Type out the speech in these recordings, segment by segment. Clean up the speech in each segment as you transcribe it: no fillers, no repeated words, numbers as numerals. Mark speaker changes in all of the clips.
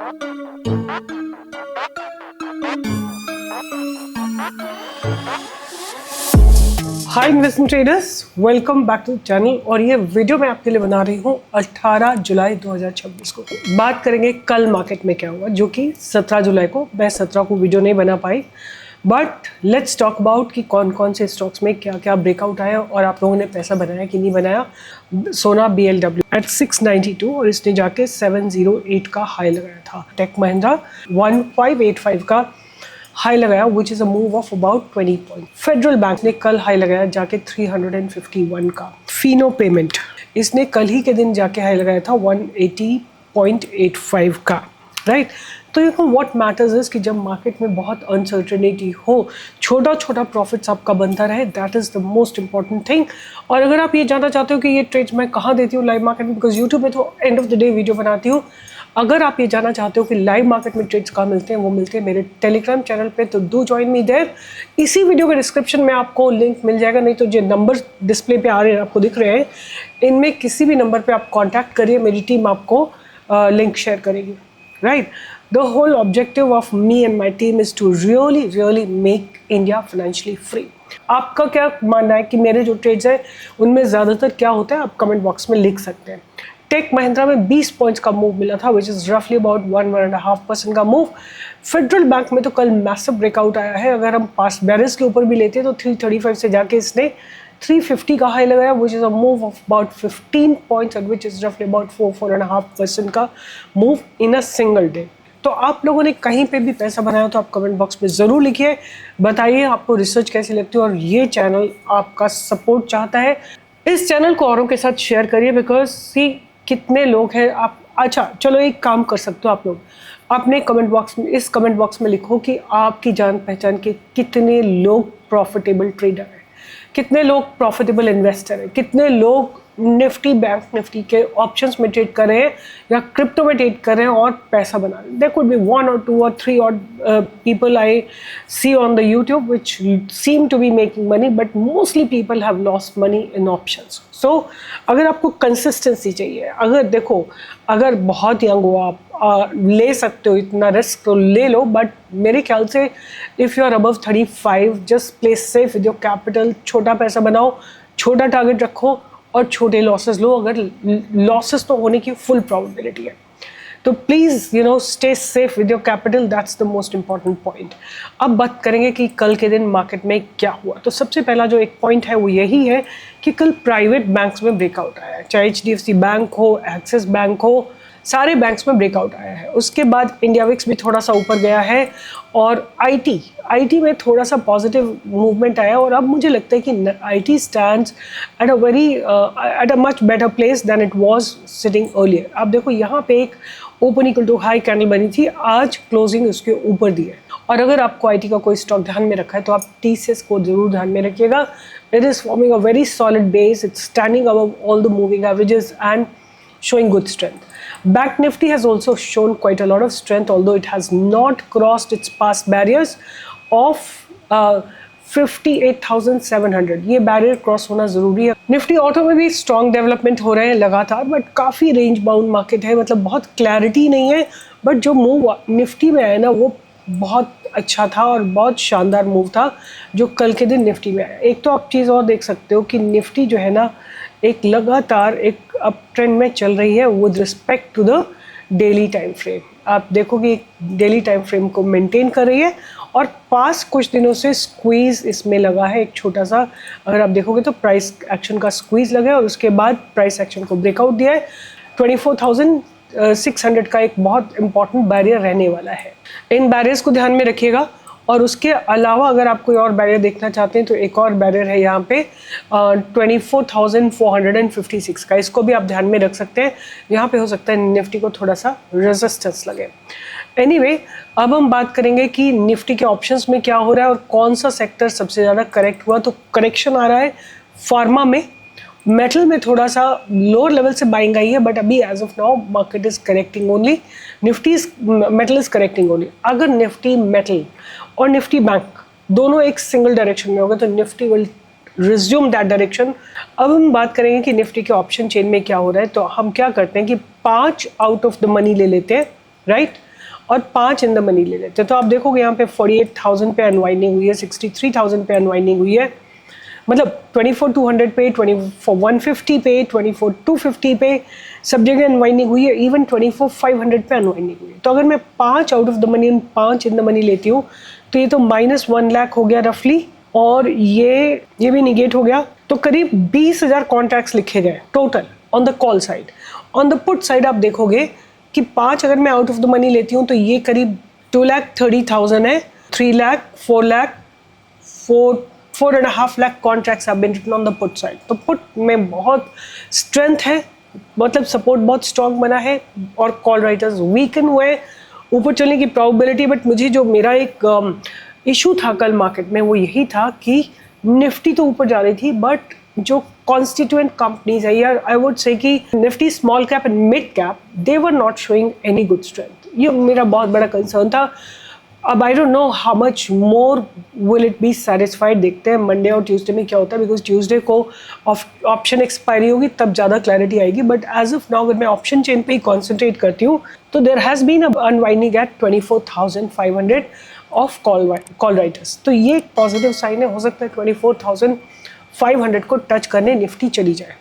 Speaker 1: Hi investment traders, welcome back to channel. और ये video मैं आपके लिए बना रही हूँ 18 जुलाई 2026 को। बात करेंगे कल मार्केट में क्या हुआ, जो कि 17 जुलाई को। मैं 17 को वीडियो नहीं बना पाई, बट लेट्स टॉक अबाउट कि कौन कौन से स्टॉक्स में क्या क्या ब्रेकआउट आया और आप लोगों ने पैसा बनाया कि नहीं बनाया। सोना BLW एट 692 और इसने जाके 708 का हाई लगाया था। टेक महिंद्रा 1585 का हाई लगाया, which is a move of about 20 point. Federal bank ने कल हाई लगाया जाके 351 का। फिनो पेमेंट इसने कल ही के दिन जाके हाई लगाया था 180.85 का, राइट। तो you know what matters is कि जब मार्केट में बहुत अनसर्टेनिटी हो, छोटा छोटा प्रॉफिट्स आपका बनता रहे, that is the most important thing. और अगर आप ये जानना चाहते हो कि ये ट्रेड्स मैं कहाँ देती हूँ लाइव मार्केट में, बिकॉज यूट्यूब में तो end of the day video बनाती हूँ। अगर आप ये जानना चाहते हो कि लाइव मार्केट में ट्रेड्स कहाँ मिलते हैं, वो मिलते हैं मेरे टेलीग्राम चैनल पे, तो डू जॉइन मी देयर। इसी वीडियो के डिस्क्रिप्शन में आपको लिंक मिल जाएगा, नहीं तो जो नंबर डिस्प्ले पे आ रहे हैं आपको दिख रहे हैं, इनमें किसी भी नंबर पे आप कांटेक्ट करिए, मेरी टीम आपको लिंक शेयर करेगी, right. The whole objective of me and my team is to really make India financially free. आपका क्या मानना है कि मेरे जो ट्रेड्स हैं उनमें ज़्यादातर क्या होता है, आप कमेंट बॉक्स में लिख सकते हैं। टेक महिंद्रा में 20 पॉइंट्स का मूव मिला था, विच इज़ रफली अबाउट 1.5% का मूव। फेडरल बैंक में तो कल मैसिव ब्रेकआउट आया है। अगर हम पास्ट बैरिस के ऊपर भी लेते हैं तो 335 से जाके इसने 350 का हाई लगाया, which is a move of about 15 points, which is रफली अबाउट 4.5% का move in a single day. तो आप लोगों ने कहीं पे भी पैसा बनाया तो आप कमेंट बॉक्स में ज़रूर लिखिए, बताइए आपको रिसर्च कैसी लगती है और ये चैनल आपका सपोर्ट चाहता है। इस चैनल को औरों के साथ शेयर करिए, बिकॉज सी कितने लोग हैं आप। अच्छा चलो एक काम कर सकते हो आप लोग, अपने कमेंट बॉक्स में, इस कमेंट बॉक्स में लिखो कि आपकी जान पहचान के कितने लोग प्रॉफिटेबल ट्रेडर हैं, कितने लोग प्रॉफिटेबल इन्वेस्टर हैं, कितने लोग निफ्टी, बैंक निफ्टी के ऑप्शंस में ट्रेड कर रहे हैं या क्रिप्टो में ट्रेड कर रहे हैं और पैसा बना रहे हैं। There could be 1 or 2 or 3 odd people I see on the YouTube which seem to be making money, but mostly people have lost money in options. So अगर आपको कंसिस्टेंसी चाहिए, अगर देखो अगर बहुत यंग हो आप, ले सकते हो इतना रिस्क तो ले लो, बट मेरे ख्याल से if you are above 35 just play safe with your capital. छोटा पैसा बनाओ, छोटा टारगेट रखो और छोटे लॉसेस लो। अगर लॉसेस तो होने की फुल प्रोबेबिलिटी है तो please stay safe with your capital, that's the most important point. अब बात करेंगे कि कल के दिन मार्केट में क्या हुआ। तो सबसे पहला जो एक पॉइंट है वो यही है कि कल प्राइवेट बैंक्स में ब्रेकआउट आया है, चाहे HDFC बैंक हो, एक्सिस बैंक हो, सारे बैंक्स में ब्रेकआउट आया है। उसके बाद इंडिया विक्स भी थोड़ा सा ऊपर गया है और IT में थोड़ा सा पॉजिटिव मूवमेंट आया। और अब मुझे लगता है कि IT stands at a much better place than it was sitting earlier. आप देखो यहाँ पे एक open equal to high candle बनी थी, आज क्लोजिंग उसके ऊपर दी है। और अगर आपको IT का कोई स्टॉक ध्यान में रखा है तो आप TCS को जरूर ध्यान में रखिएगा। It is forming a very solid base, it's standing above all the moving averages and showing good strength. Bank Nifty has also shown quite a lot of strength, although it has not crossed its past barriers of 58,700. ये barrier cross होना जरूरी है। Nifty auto में भी strong development हो रहे हैं लगातार, बट काफ़ी रेंज बाउंड मार्केट है, मतलब बहुत क्लैरिटी नहीं है। बट जो मूव निफ्टी में आया ना वो बहुत अच्छा था और बहुत शानदार मूव था जो कल के दिन निफ्टी में आया। एक तो आप चीज़ और देख सकते हो कि निफ्टी जो है ना एक लगातार एक अप ट्रेंड में चल रही है with respect to the daily time frame. आप देखो कि डेली टाइम फ्रेम को मेंटेन कर रही है और पास कुछ दिनों से स्क्वीज इसमें लगा है एक छोटा सा। अगर आप देखोगे तो प्राइस एक्शन का स्क्वीज लगा है और उसके बाद प्राइस एक्शन को ब्रेकआउट दिया है। 24,600 का एक बहुत इंपॉर्टेंट बैरियर रहने वाला है। इन बैरियर्स को ध्यान में रखिएगा। और उसके अलावा अगर आप कोई और बैरियर देखना चाहते हैं तो एक और बैरियर है यहाँ पे 24,456 का, इसको भी आप ध्यान में रख सकते हैं। यहाँ पे हो सकता है निफ्टी को थोड़ा सा रेजिस्टेंस लगे। एनीवे, अब हम बात करेंगे कि निफ्टी के ऑप्शंस में क्या हो रहा है और कौन सा सेक्टर सबसे ज़्यादा करेक्ट हुआ। तो करेक्शन आ रहा है फार्मा में, मेटल में थोड़ा सा लोअर लेवल से बाइंग आई है, बट अभी as of now market is correcting only, metal is correcting only. अगर निफ्टी मेटल और निफ्टी बैंक दोनों एक सिंगल डायरेक्शन में होगा तो Nifty will resume that direction. अब हम बात करेंगे कि निफ्टी के ऑप्शन चेन में क्या हो रहा है। तो हम क्या करते हैं कि 5 आउट ऑफ द मनी ले लेते हैं, राइट। और 5 इन द मनी ले लेते हैं, तो आप देखोगे यहाँ पे 48,000 पे अनवाइंडिंग हुई है, 63,000 पे अनवाइंडिंग हुई है, मतलब 24,200 पे, 24,150 पे, 24,250 पे सब जगह अनवाइंडिंग हुई है, इवन 24,500 पे अनवाइंडिंग हुई है। तो अगर मैं 5 out of the money, 5 in the money लेती हूँ तो ये तो -1 लाख हो गया रफली, और ये भी निगेट हो गया, तो करीब 20,000 कॉन्ट्रैक्ट्स लिखे गए total on the call side. On the put side आप देखोगे कि 5 अगर मैं आउट ऑफ द मनी लेती हूँ तो ये करीब 2,30,000 है, 3 lakh, 4 lakh, 4.5 lakh contracts have been written on the put side. तो पुट में बहुत स्ट्रेंथ है, मतलब सपोर्ट बहुत स्ट्रॉन्ग बना है, और कॉल राइटर्स वीकन हुए, ऊपर चलने की प्रोबेबिलिटी। बट मुझे जो मेरा एक इशू था कल मार्केट में वो यही था कि निफ्टी तो ऊपर जा रही थी, बट जो कॉन्स्टिट्यूएंट कंपनीज है, या आई वुड से कि Nifty small cap and mid cap, they were not showing any good strength. ये मेरा बहुत बड़ा कंसर्न था। अब I don't know how much more will it be satisfied, देखते हैं मंडे और ट्यूसडे में क्या होता है, बिकॉज ट्यूसडे को ऑप्शन एक्सपायरी होगी, तब ज़्यादा क्लैरिटी आएगी। बट एज ऑफ नाउ अगर मैं ऑप्शन चेन पे ही कॉन्सेंट्रेट करती हूँ तो there has been unwinding at 24,500 of call writers. तो ये एक पॉजिटिव साइन है, हो सकता है 24,500 को टच करने निफ्टी चली जाए।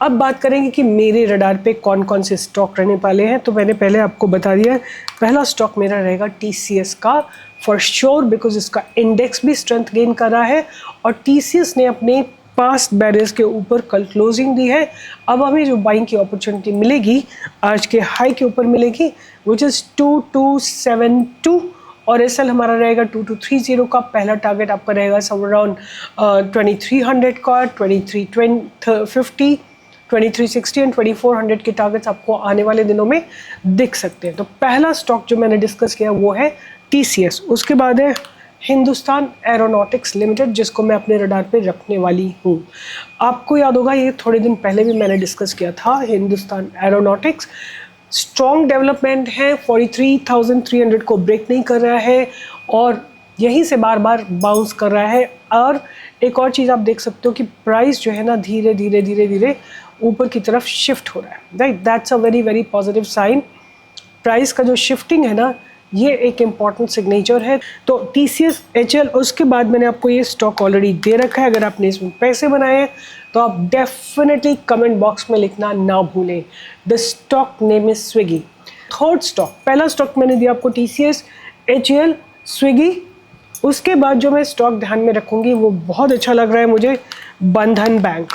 Speaker 1: अब बात करेंगे कि मेरे रडार पे कौन कौन से स्टॉक रहने वाले हैं। तो मैंने पहले आपको बता दिया है, पहला स्टॉक मेरा रहेगा TCS का फॉर श्योर, बिकॉज इसका इंडेक्स भी स्ट्रेंथ गेन कर रहा है, और TCS ने अपने पास्ट बैरियर्स के ऊपर कल क्लोजिंग दी है। अब हमें जो बाइंग की अपॉर्चुनिटी मिलेगी आज के हाई के ऊपर मिलेगी, विच इज़ 2272, और एसएल हमारा रहेगा 2230 का। पहला टारगेट आपका रहेगा समवेयर अराउंड 2300 का, 2350, 2360 एंड 2400 के टारगेट्स आपको आने वाले दिनों में दिख सकते हैं। तो पहला स्टॉक जो मैंने डिस्कस किया वो है TCS। उसके बाद है हिंदुस्तान एरोनॉटिक्स लिमिटेड, जिसको मैं अपने रडार पे रखने वाली हूँ। आपको याद होगा ये थोड़े दिन पहले भी मैंने डिस्कस किया था। हिंदुस्तान एरोनॉटिक्स स्ट्रॉन्ग डेवलपमेंट है, 43,300 को ब्रेक नहीं कर रहा है, और यहीं से बार बार बाउंस कर रहा है। और एक और चीज़ आप देख सकते हो कि प्राइस जो है ना धीरे धीरे धीरे धीरे ऊपर की तरफ शिफ्ट हो रहा है, right. That's a very very positive sign. Price का जो शिफ्टिंग है ना, ये एक इम्पॉर्टेंट सिग्नेचर है। तो TCS, HL, उसके बाद मैंने आपको ये स्टॉक ऑलरेडी दे रखा है। अगर आपने इसमें पैसे बनाए हैं तो आप डेफिनेटली कमेंट बॉक्स में लिखना ना भूलें। The stock name is Swiggy. Third stock, पहला स्टॉक मैंने दिया आपको TCS, HL, स्विगी। उसके बाद जो मैं स्टॉक ध्यान में रखूंगी वो बहुत अच्छा लग रहा है मुझे, बंधन बैंक।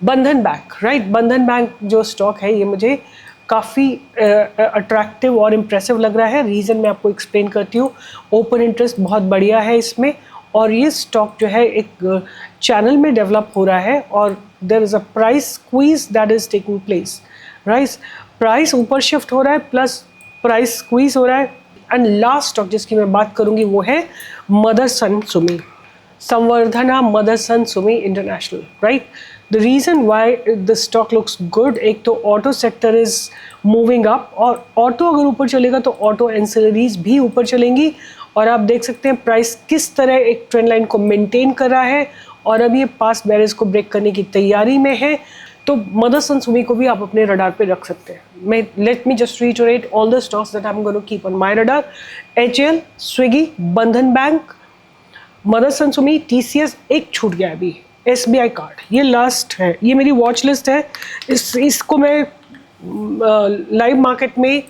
Speaker 1: बंधन बैंक, राइट। बंधन बैंक जो स्टॉक है ये मुझे काफ़ी अट्रैक्टिव और इम्प्रेसिव लग रहा है। रीज़न मैं आपको एक्सप्लेन करती हूँ। ओपन इंटरेस्ट बहुत बढ़िया है इसमें, और ये स्टॉक जो है एक चैनल में डेवलप हो रहा है, और there is a price squeeze that is taking place, right. Price ऊपर शिफ्ट हो रहा है प्लस प्राइस स्क्वीज हो रहा है। एंड लास्ट स्टॉक जिसकी मैं बात करूँगी वो है Motherson Sumi, Samvardhana Motherson Sumi international, right. The reason why the stock looks good, एक तो auto sector is moving up, और ऑटो अगर ऊपर चलेगा तो ऑटो एंसिलरीज भी ऊपर चलेंगी। और आप देख सकते हैं प्राइस किस तरह एक ट्रेंड लाइन को मेंटेन कर रहा है, और अब ये पास्ट बैरियर्स को ब्रेक करने की तैयारी में है। तो मदरसन सुमी को भी आप अपने रडार पे रख सकते हैं। मैं let me just reiterate all the stocks that I am going to keep on my radar. HL, Swiggy, Bandhan bank, Motherson Sumi, TCS, एक छूट गया अभी SBI कार्ड, ये लास्ट है। ये मेरी वॉच लिस्ट है। इसको मैं लाइव मार्केट में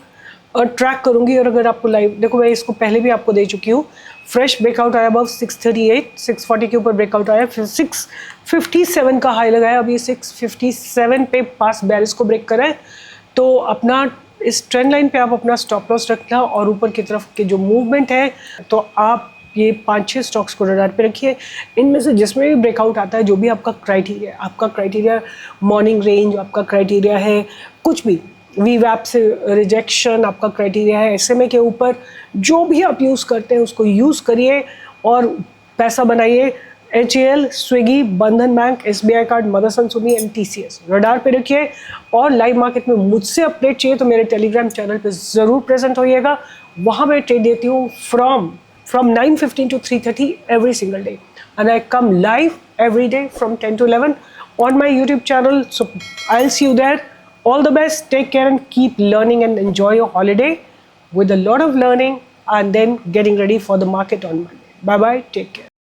Speaker 1: ट्रैक करूंगी। और अगर आपको लाइव देखो, मैं इसको पहले भी आपको दे चुकी हूँ। फ्रेश ब्रेकआउट आया अबव 638, 640 के ऊपर ब्रेकआउट आया, फिर 657 का हाई लगाया, अभी 657 पे पास बैरियर्स को ब्रेक करा है। तो अपना इस ट्रेंड लाइन पे आप अपना स्टॉप लॉस रखना, और ऊपर की तरफ के जो मूवमेंट है तो आप ये 5-6 स्टॉक्स को रडार पे रखिए। इनमें से जिसमें भी ब्रेकआउट आता है, जो भी आपका क्राइटेरिया मॉर्निंग रेंज, आपका क्राइटेरिया है कुछ भी, वीवैप से रिजेक्शन आपका क्राइटेरिया है, SMA के ऊपर, जो भी आप यूज़ करते हैं उसको यूज़ करिए और पैसा बनाइए। HAL, Swiggy, Bandhan bank, SBI card, Motherson Sumi and TCS radar पे रखिए। और लाइव मार्केट में मुझसे अपडेट चाहिए तो मेरे टेलीग्राम चैनल पे ज़रूर प्रेजेंट होइएगा। वहाँ मैं ट्रेड देती हूँ from 9:15 to 3:30 every single day, and I come live every day from 10 to 11 on my YouTube channel. So I'll see you there. All the best, take care and keep learning and enjoy your holiday with a lot of learning and then getting ready for the market on Monday. Bye bye, take care.